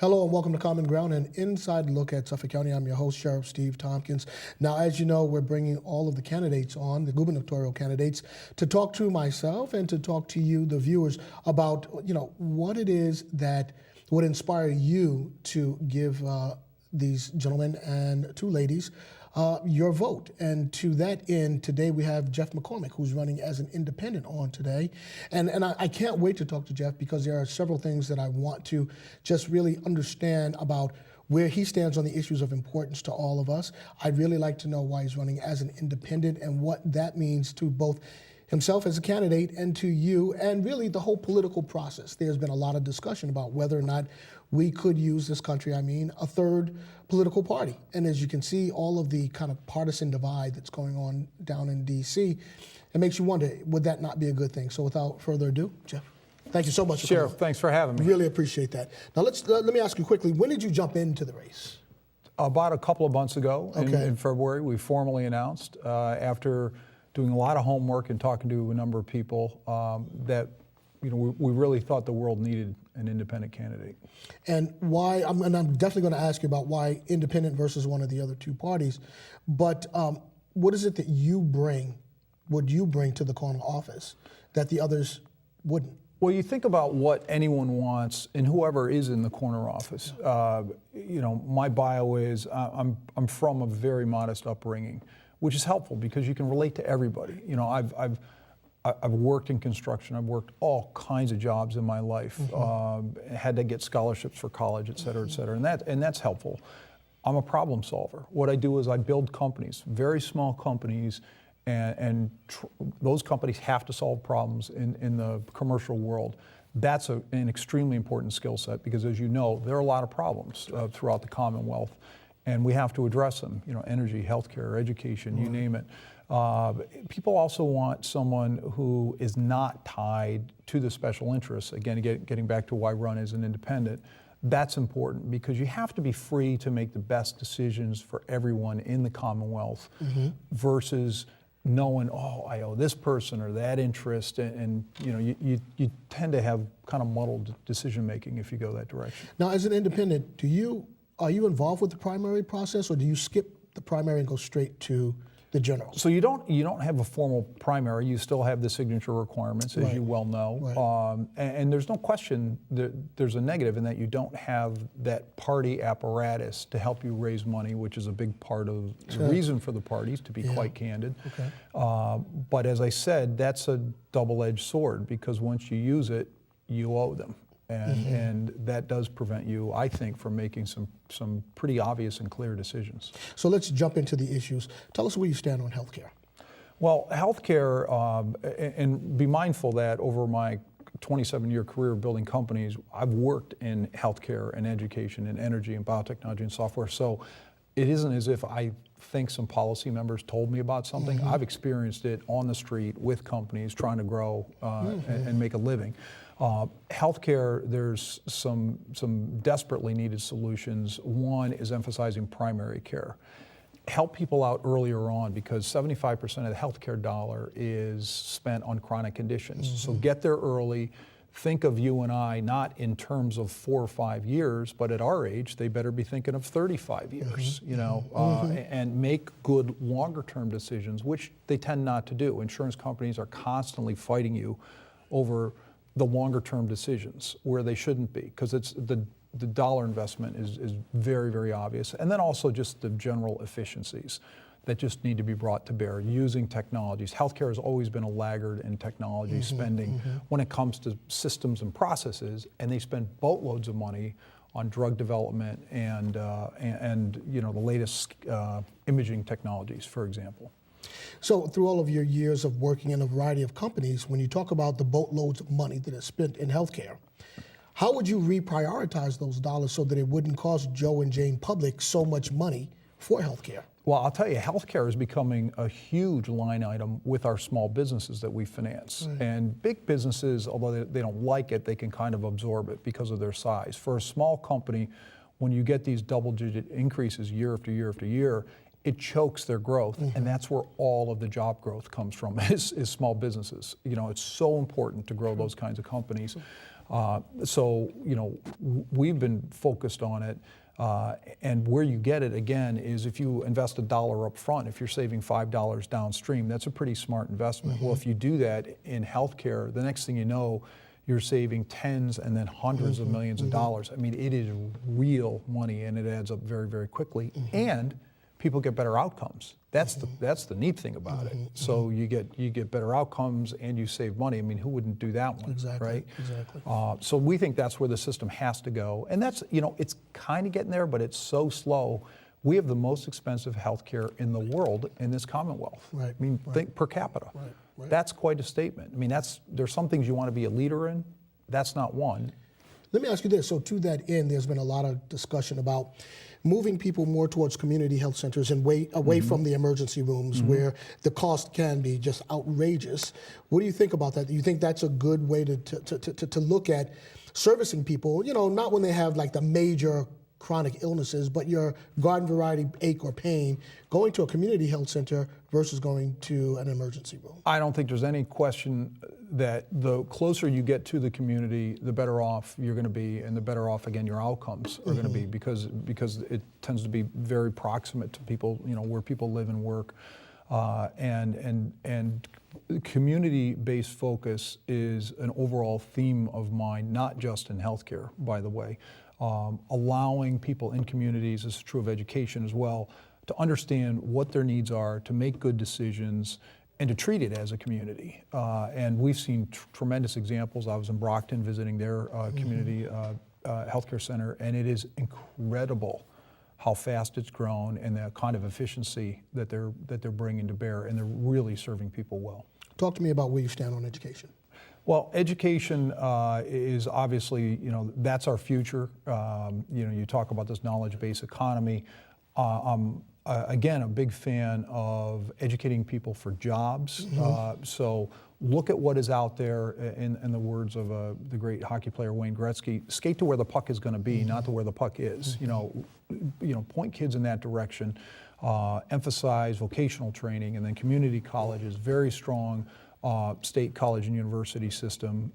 Hello and welcome to Common Ground, an inside look at Suffolk County. I'm your host, Sheriff Steve Tompkins. Now, as you know, we're bringing all of the candidates on, the gubernatorial candidates, to talk to myself and to talk to you, the viewers, about what it is that would inspire you to give these gentlemen and two ladies your vote. And to that end, today we have Jeff McCormick, who's running as an independent on today. And I can't wait to talk to Jeff because there are several things that I want to just really understand about where he stands on the issues of importance to all of us. I'd really like to know why he's running as an independent and what that means to both himself as a candidate and to you, and really the whole political process. There's been a lot of discussion about whether or not we could use this country, a third political party. And as you can see, all of the kind of partisan divide that's going on down in D.C., it makes you wonder, would that not be a good thing? So without further ado, Jeff, thank you so much. Sheriff, thanks for having me. Really appreciate that. Now let me ask you quickly, when did you jump into the race? About a couple of months ago, Okay. in February, we formally announced, after doing a lot of homework and talking to a number of people, that we really thought the world needed an independent candidate. And why? I'm definitely going to ask you about why independent versus one of the other two parties. But what is it that would you bring to the corner office that the others wouldn't? Well, you think about what anyone wants, and whoever is in the corner office. My bio is I'm from a very modest upbringing, which is helpful because you can relate to everybody. I've worked in construction. I've worked all kinds of jobs in my life. Had to get scholarships for college, et cetera, and that's helpful. I'm a problem solver. What I do is I build companies, very small companies, and those companies have to solve problems in the commercial world. That's an extremely important skill set because, as you know, there are a lot of problems throughout the Commonwealth, and we have to address them. Energy, healthcare, education, you name it. People also want someone who is not tied to the special interests. Again, getting back to why run as an independent, that's important because you have to be free to make the best decisions for everyone in the Commonwealth versus knowing, I owe this person or that interest, and you tend to have kind of muddled decision making if you go that direction. Now, as an independent, are you involved with the primary process, or do you skip the primary and go straight to the general? So you don't have a formal primary. You still have the signature requirements, as you well know. Right. And there's no question that there's a negative in that you don't have that party apparatus to help you raise money, which is a big part of the reason for the parties, to be quite candid. Okay. But as I said, that's a double-edged sword because once you use it, you owe them. And that does prevent you, I think, from making some pretty obvious and clear decisions. So let's jump into the issues. Tell us where you stand on healthcare. Well, healthcare, and be mindful that over my 27-year career building companies, I've worked in healthcare and education and energy and biotechnology and software. So it isn't as if I think some policy members told me about something. I've experienced it on the street with companies trying to grow and make a living. Healthcare, there's some desperately needed solutions. One is emphasizing primary care. Help people out earlier on because 75% of the healthcare dollar is spent on chronic conditions. So get there early. Think of you and I not in terms of 4 or 5 years, but at our age, they better be thinking of 35 years, and make good longer-term decisions, which they tend not to do. Insurance companies are constantly fighting you over the longer-term decisions where they shouldn't be, because it's the dollar investment is very, very obvious. And then also just the general efficiencies that just need to be brought to bear using technologies. Healthcare has always been a laggard in technology spending when it comes to systems and processes, and they spend boatloads of money on drug development and the latest imaging technologies, for example. So through all of your years of working in a variety of companies, when you talk about the boatloads of money that is spent in healthcare, how would you reprioritize those dollars so that it wouldn't cost Joe and Jane Public so much money for healthcare? Well, I'll tell you, healthcare is becoming a huge line item with our small businesses that we finance. Right. And big businesses, although they don't like it, they can kind of absorb it because of their size. For a small company, when you get these double-digit increases year after year after year, it chokes their growth, and that's where all of the job growth comes from, is small businesses. It's so important to grow those kinds of companies. So, we've been focused on it. And where you get it, again, is if you invest $1 up front, if you're saving $5 downstream, that's a pretty smart investment. Well, if you do that in healthcare, the next thing you know, you're saving tens and then hundreds of millions of dollars. I mean, it is real money, and it adds up very, very quickly. And people get better outcomes. That's the neat thing about it. So you get better outcomes and you save money. I mean, who wouldn't do that one, right? Exactly. So we think that's where the system has to go, and that's it's kind of getting there, but it's so slow. We have the most expensive healthcare in the world in this Commonwealth. Right. I mean, think per capita. Right. That's quite a statement. I mean, there's some things you want to be a leader in. That's not one. Let me ask you this. So to that end, there's been a lot of discussion about moving people more towards community health centers and away from the emergency rooms where the cost can be just outrageous. What do you think about that? Do you think that's a good way to look at servicing people, not when they have like the major chronic illnesses, but your garden variety ache or pain, going to a community health center versus going to an emergency room? I don't think there's any question that the closer you get to the community, the better off you're going to be, and the better off, again, your outcomes are going to be, because it tends to be very proximate to people, where people live and work. And community-based focus is an overall theme of mine, not just in healthcare, by the way. Allowing people in communities, this is true of education as well, to understand what their needs are, to make good decisions, and to treat it as a community. And we've seen tremendous examples. I was in Brockton visiting their community healthcare center, and it is incredible how fast it's grown and the kind of efficiency that they're bringing to bear, and they're really serving people well. Talk to me about where you stand on education. Well, education is obviously, that's our future. You talk about this knowledge-based economy. I'm, again, a big fan of educating people for jobs. So look at what is out there, in the words of the great hockey player Wayne Gretzky, skate to where the puck is going to be, not to where the puck is. Point kids in that direction, emphasize vocational training, and then community college is very strong. State college and university system,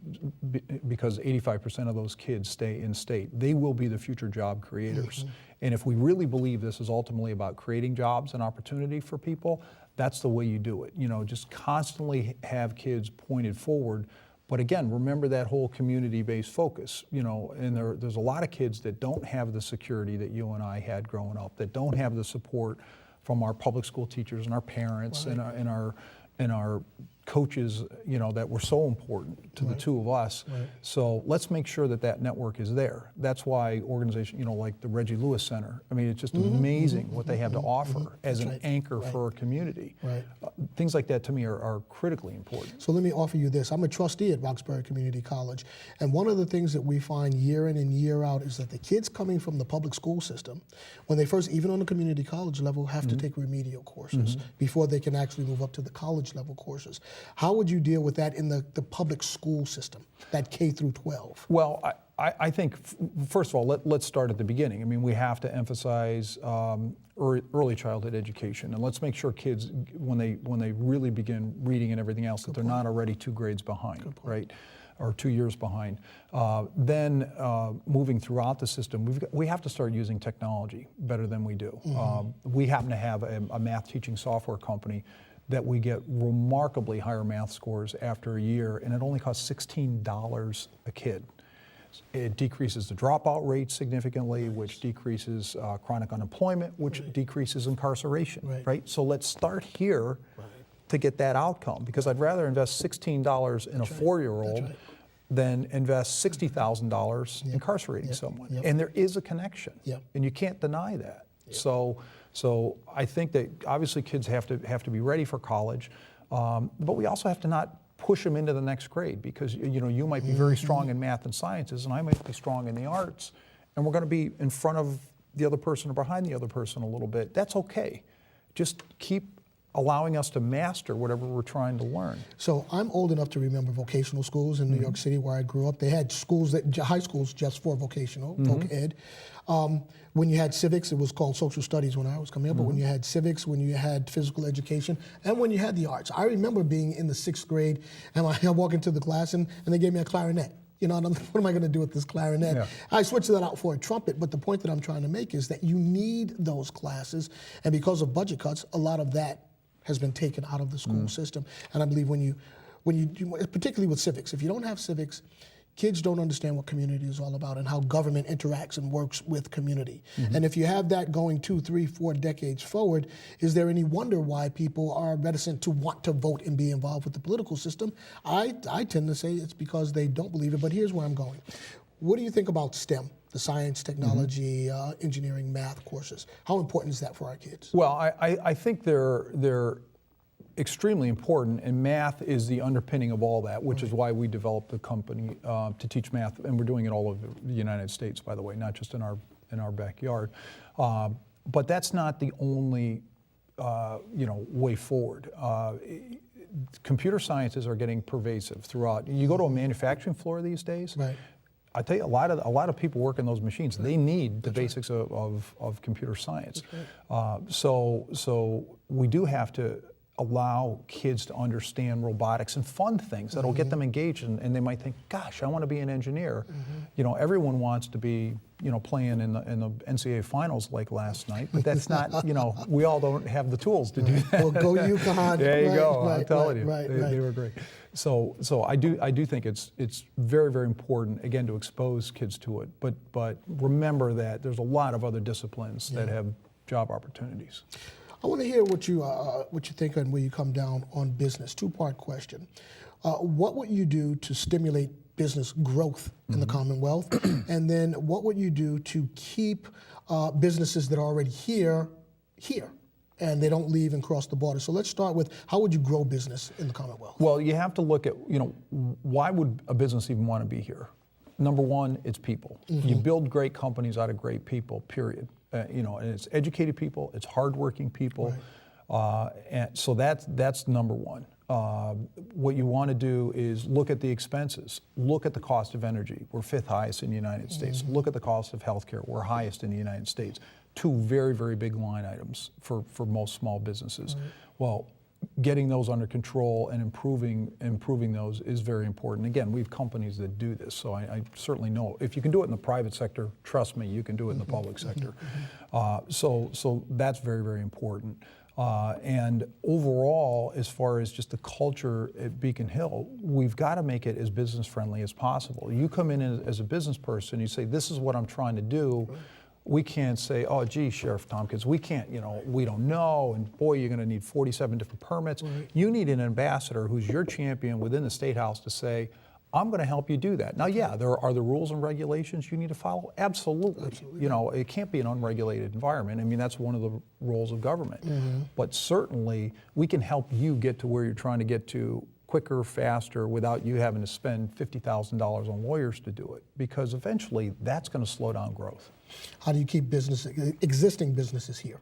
because 85% of those kids stay in state. They will be the future job creators. And if we really believe this is ultimately about creating jobs and opportunity for people, that's the way you do it. Just constantly have kids pointed forward. But again, remember that whole community-based focus, and there's a lot of kids that don't have the security that you and I had growing up, that don't have the support from our public school teachers and our parents and our coaches, that were so important to the two of us. So let's make sure that network is there. That's why organizations, like the Reggie Lewis Center, I mean, it's just amazing what they have to offer as an anchor for a community. Things like that to me are critically important. So let me offer you this. I'm a trustee at Roxbury Community College, and one of the things that we find year in and year out is that the kids coming from the public school system, when they first, even on the community college level, have to take remedial courses before they can actually move up to the college level courses. How would you deal with that in the public school system, that K through 12? Well, I think, first of all, let's start at the beginning. I mean, we have to emphasize early childhood education, and let's make sure kids, when they really begin reading and everything else, that they're not already 2 grades behind, right? Or 2 years behind. Then moving throughout the system, we have to start using technology better than we do. We happen to have a math teaching software company that we get remarkably higher math scores after a year, and it only costs $16 a kid. It decreases the dropout rate significantly, which decreases chronic unemployment, which decreases incarceration, right? So let's start here to get that outcome, because I'd rather invest $16 in a 4-year-old than invest $60,000 incarcerating someone. And there is a connection, and you can't deny that. So I think that obviously kids have to be ready for college, but we also have to not push them into the next grade, because you might be very strong in math and sciences, and I might be strong in the arts, and we're going to be in front of the other person or behind the other person a little bit. That's okay. Just keep allowing us to master whatever we're trying to learn. So I'm old enough to remember vocational schools in New York City, where I grew up. They had high schools just for vocational, voc ed. When you had civics, it was called social studies when I was coming up, but when you had civics, when you had physical education, and when you had the arts. I remember being in the 6th grade, and I walk into the class, and they gave me a clarinet. You know, and what am I going to do with this clarinet? Yeah. I switched that out for a trumpet, but the point that I'm trying to make is that you need those classes, and because of budget cuts, a lot of that has been taken out of the school system. And I believe when you do, particularly with civics, if you don't have civics, kids don't understand what community is all about and how government interacts and works with community. And if you have that going 2, 3, 4 decades forward, is there any wonder why people are reticent to want to vote and be involved with the political system? I tend to say it's because they don't believe it, but here's where I'm going. What do you think about STEM, the science, technology, engineering, math courses? How important is that for our kids? Well, I think they're extremely important, and math is the underpinning of all that, which is why we developed the company to teach math, and we're doing it all over the United States, by the way, not just in our backyard. But that's not the only way forward. Computer sciences are getting pervasive throughout. You go to a manufacturing floor these days. Right. I tell you, a lot of people work in those machines. They need the basics of computer science. So we do have to allow kids to understand robotics and fun things that'll get them engaged, and they might think, gosh, I want to be an engineer. You know, everyone wants to be, playing in the NCAA finals like last night, but that's not, we all don't have the tools to do that. Well, go UConn. There you go. I'm telling you, Right. They were great. So I do think it's very, very important, again, to expose kids to it. But remember that there's a lot of other disciplines that have job opportunities. I want to hear what you think and where you come down on business. Two-part question. What would you do to stimulate business growth in the Commonwealth? And then what would you do to keep businesses that are already here, and they don't leave and cross the border? So let's start with, how would you grow business in the Commonwealth? Well, you have to look at, why would a business even want to be here? Number one, it's people. You build great companies out of great people, period. And it's educated people, it's hardworking people, and so that's number one. What you want to do is look at the expenses, look at the cost of energy. We're 5th highest in the United States. Look at the cost of healthcare. We're highest in the United States. 2 very, very big line items for most small businesses. Well, getting those under control and improving those is very important. Again, we have companies that do this, so I certainly know. If you can do it in the private sector, trust me, you can do it in the public sector. So that's very, very important. And overall, as far as just the culture at Beacon Hill, we've got to make it as business friendly as possible. You come in as a business person, you say, this is what I'm trying to do. We can't say, oh, gee, Sheriff Tompkins, we can't, we don't know, and boy, you're going to need 47 different permits. You need an ambassador who's your champion within the State House to say, I'm going to help you do that. Now, yeah, there are the rules and regulations you need to follow. Absolutely. It can't be an unregulated environment. I mean, that's one of the roles of government. But certainly, we can help you get to where you're trying to get to quicker, faster, without you having to spend $50,000 on lawyers to do it, because eventually that's going to slow down growth. How do you keep existing businesses here?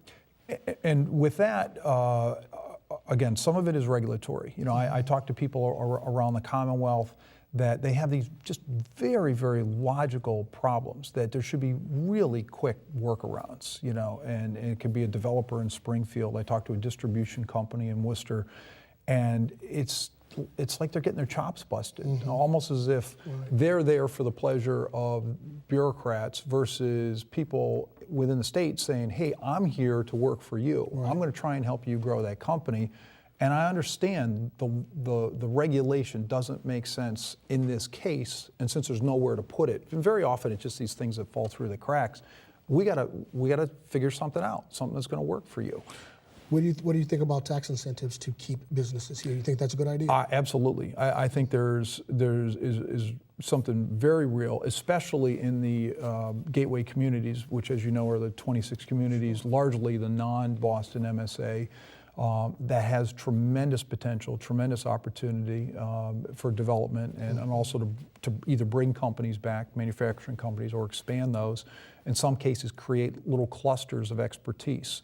And with that, again, some of it is regulatory. I talk to people around the Commonwealth that they have these just very, very logical problems that there should be really quick workarounds, and it could be a developer in Springfield. I talked to a distribution company in Worcester, and it's like they're getting their chops busted, almost as if they're there for the pleasure of bureaucrats versus people within the state saying, hey, I'm here to work for you. I'm going to try and help you grow that company. And I understand the regulation doesn't make sense in this case, and since there's nowhere to put it, and very often it's just these things that fall through the cracks, we gotta figure something out, something that's going to work for you. What do you think about tax incentives to keep businesses here? You think that's a good idea? Absolutely. I think there's something very real, especially in the gateway communities, which, as you know, are the 26 communities, largely the non-Boston MSA, that has tremendous potential, tremendous opportunity for development, and also to either bring companies back, manufacturing companies, or expand those. In some cases, create little clusters of expertise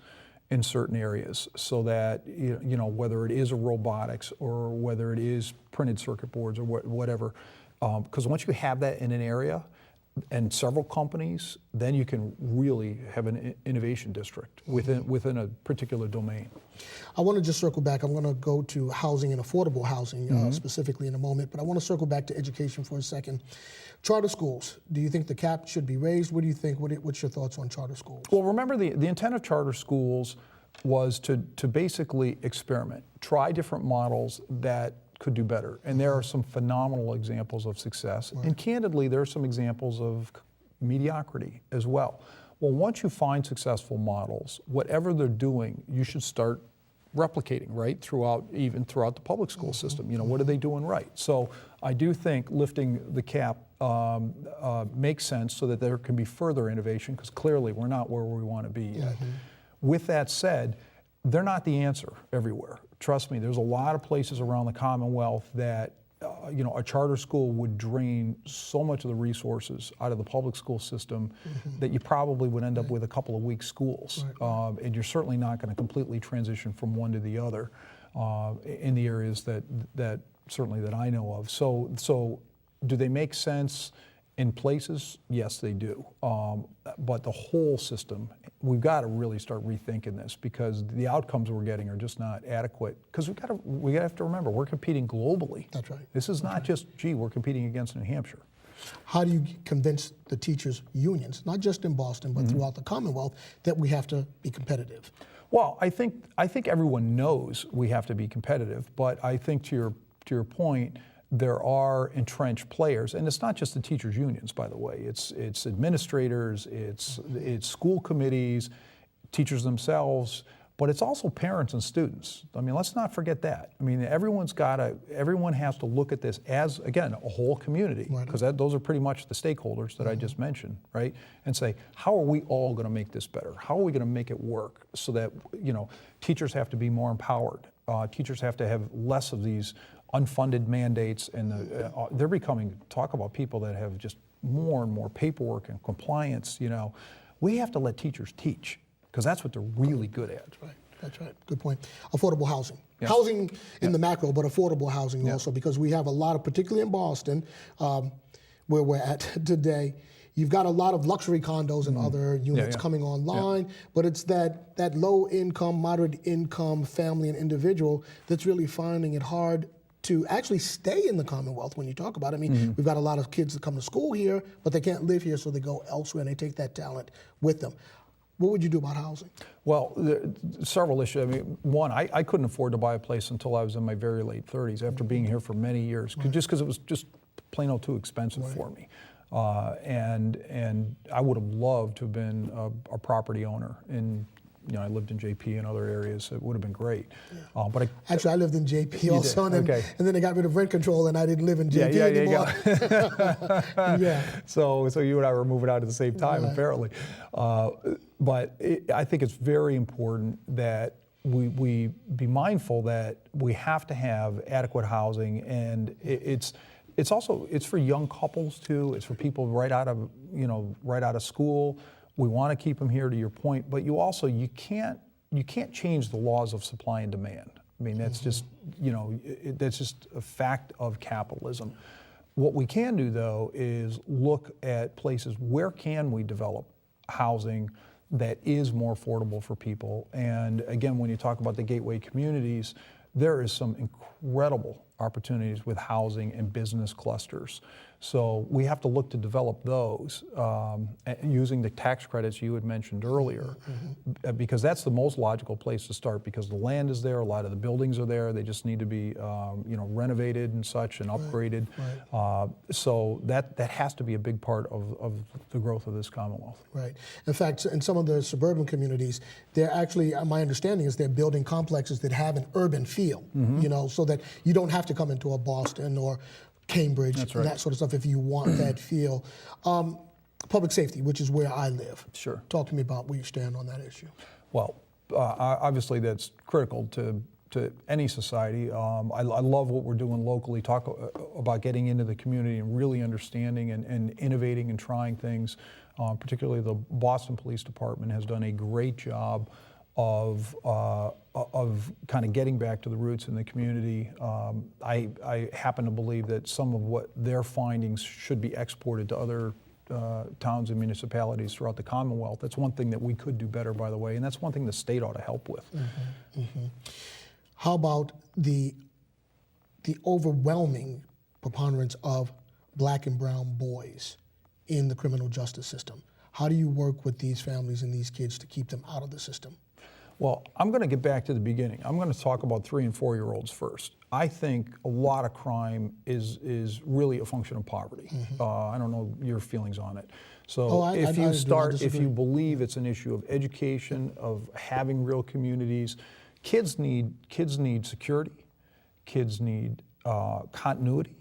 in certain areas, so that whether it is a robotics or whether it is printed circuit boards or whatever, because once you have that in an area, and several companies, then you can really have an innovation district within a particular domain. I want to just circle back. I'm going to go to housing and affordable housing specifically in a moment, but I want to circle back to education for a second. Charter schools, do you think the cap should be raised? What do you think? What's your thoughts on charter schools? Well, remember the intent of charter schools was to basically experiment, try different models that could do better. And there are some phenomenal examples of success. Right. And candidly, there are some examples of mediocrity as well. Well, once you find successful models, whatever they're doing, you should start replicating, right, throughout the public school system. You know, what are they doing right? So I do think lifting the cap makes sense so that there can be further innovation, because clearly we're not where we want to be yet. With that said, they're not the answer everywhere. Trust me, there's a lot of places around the Commonwealth that a charter school would drain so much of the resources out of the public school system that you probably would end up with a couple of weak schools. And you're certainly not going to completely transition from one to the other in the areas that certainly that I know of. So do they make sense in places? Yes, they do. But the whole system, we've got to really start rethinking this, because the outcomes we're getting are just not adequate. Because we have to remember, we're competing globally. That's right. This is not just, we're competing against New Hampshire. How do you convince the teachers' unions, not just in Boston, but throughout the Commonwealth, that we have to be competitive? Well, I think everyone knows we have to be competitive, but I think to your point, there are entrenched players, and it's not just the teachers' unions, by the way. It's administrators, it's school committees, teachers themselves, but it's also parents and students. I mean, let's not forget that. I mean, everyone has to look at this as, again, a whole community, because those are pretty much the stakeholders that I just mentioned, right? And say, how are we all going to make this better? How are we going to make it work so that, teachers have to be more empowered? Teachers have to have less of these unfunded mandates, and they're becoming, talk about people that have just more and more paperwork and compliance. We have to let teachers teach, because that's what they're really good at. That's right. Good point. Affordable housing. Yes. Housing in the macro, but affordable housing also, because we have a lot of, particularly in Boston, where we're at today, you've got a lot of luxury condos and other units coming online, but it's that low income, moderate income family and individual that's really finding it hard to actually stay in the Commonwealth when you talk about it. I mean, we've got a lot of kids that come to school here, but they can't live here, so they go elsewhere and they take that talent with them. What would you do about housing? Well, several issues. I mean, one, I couldn't afford to buy a place until I was in my very late 30s, after being here for many years, just because it was just plain old too expensive for me. And I would have loved to have been a property owner I lived in JP and other areas. It would have been great. But I lived in JP also, and then they got rid of rent control, and I didn't live in JP anymore. So you and I were moving out at the same time, apparently. But I think it's very important that we be mindful that we have to have adequate housing, and it's for young couples too. It's for people right out of school. We want to keep them here, to your point, but you can't change the laws of supply and demand. I mean, that's just that's just a fact of capitalism. What we can do, though, is look at places where can we develop housing that is more affordable for people. And again, when you talk about the gateway communities, there is some incredible opportunities with housing and business clusters. So we have to look to develop those using the tax credits you had mentioned earlier, because that's the most logical place to start, because the land is there, a lot of the buildings are there, they just need to be renovated and such and upgraded. So that has to be a big part of the growth of this Commonwealth. Right. In fact, in some of the suburban communities, they're actually, my understanding is they're building complexes that have an urban feel, so that you don't have to come into a Boston or Cambridge, and that sort of stuff if you want that feel. Public safety, which is where I live. Sure. Talk to me about where you stand on that issue. Well, obviously that's critical to any society. I love what we're doing locally, talk about getting into the community and really understanding and innovating and trying things. Particularly the Boston Police Department has done a great job of kind of getting back to the roots in the community. I happen to believe that some of what their findings should be exported to other towns and municipalities throughout the Commonwealth. That's one thing that we could do better, by the way, and that's one thing the state ought to help with. How about the overwhelming preponderance of black and brown boys in the criminal justice system? How do you work with these families and these kids to keep them out of the system? Well, I'm going to get back to the beginning. I'm going to talk about 3- and 4-year-olds first. I think a lot of crime is really a function of poverty. I don't know your feelings on it. So if you believe it's an issue of education, of having real communities, kids need security, kids need continuity,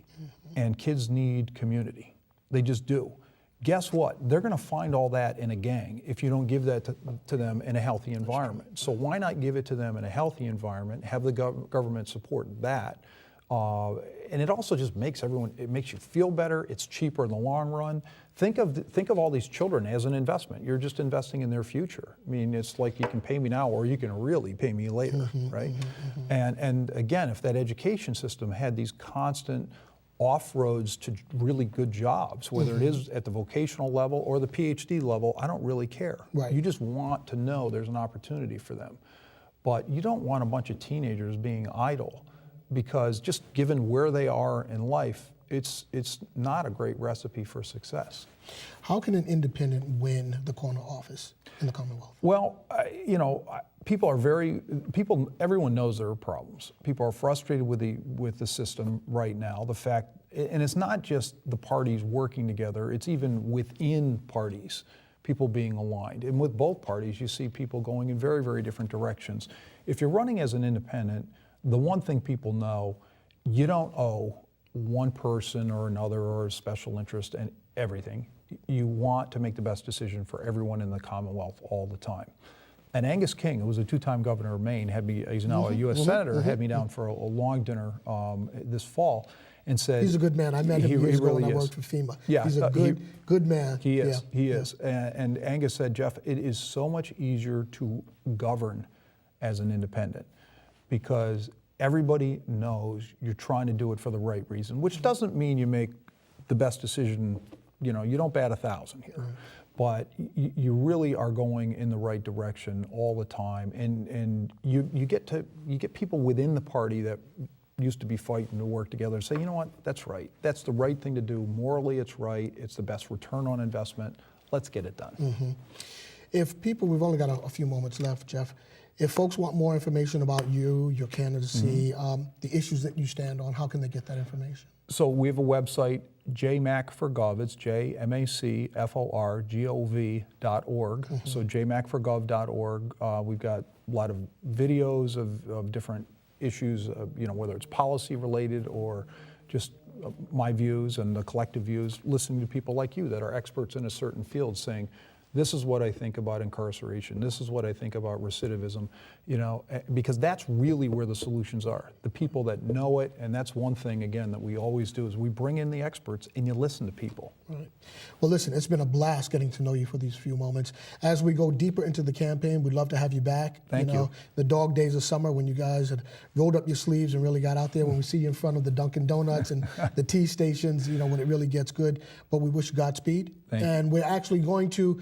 and kids need community. They just do. Guess what? They're going to find all that in a gang if you don't give that to them in a healthy environment. So why not give it to them in a healthy environment, have the government support that, and it also just makes it makes you feel better, it's cheaper in the long run. Think of all these children as an investment. You're just investing in their future. I mean, it's like you can pay me now or you can really pay me later, right? And again, if that education system had these constant off-roads to really good jobs, whether it is at the vocational level or the PhD level, I don't really care. Right. You just want to know there's an opportunity for them. But you don't want a bunch of teenagers being idle, because just given where they are in life, it's not a great recipe for success. How can an independent win the corner office in the Commonwealth? Well, everyone knows there are problems. People are frustrated with the system right now. And it's not just the parties working together, it's even within parties, people being aligned. And with both parties, you see people going in very, very different directions. If you're running as an independent, the one thing people know, you don't owe one person or another or a special interest and everything. You want to make the best decision for everyone in the Commonwealth all the time. And Angus King, who was a 2-time governor of Maine, he's now a U.S. Senator, had me down for a long dinner this fall and said— He's a good man. I met him years ago when I worked for FEMA. Yeah, he's a good man. He is. And Angus said, Jeff, it is so much easier to govern as an independent because everybody knows you're trying to do it for the right reason, which doesn't mean you make the best decision. You don't bat 1,000 here. But you really are going in the right direction all the time, and you get people within the party that used to be fighting to work together and say, you know what, that's right, that's the right thing to do. Morally, it's right. It's the best return on investment. Let's get it done. If people, we've only got a few moments left, Jeff. If folks want more information about you, your candidacy, the issues that you stand on, how can they get that information? So we have a website, jmacforgov. It's jmacforgov.org. So jmacforgov.org. We've got a lot of videos of different issues, whether it's policy related or just my views and the collective views, listening to people like you that are experts in a certain field saying, this is what I think about incarceration. This is what I think about recidivism, because that's really where the solutions are. The people that know it, and that's one thing, again, that we always do is we bring in the experts and you listen to people. Right. Well, listen, it's been a blast getting to know you for these few moments. As we go deeper into the campaign, we'd love to have you back. Thank you. The dog days of summer when you guys had rolled up your sleeves and really got out there, when we see you in front of the Dunkin' Donuts and the tea stations, when it really gets good. But we wish you Godspeed. And we're actually going to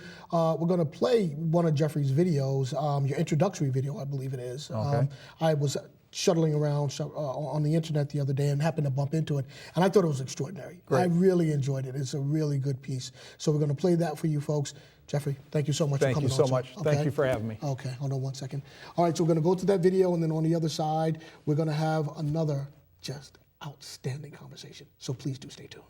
play one of Jeffrey's videos, your introductory video, I believe it is. Okay. I was shuttling around on the internet the other day and happened to bump into it, and I thought it was extraordinary. Great. I really enjoyed it. It's a really good piece. So we're going to play that for you folks. Jeffrey, thank you so much for coming on. Thank you so much. Okay? Thank you for having me. Okay, hold on one second. All right, so we're going to go to that video, and then on the other side, we're going to have another just outstanding conversation. So please do stay tuned.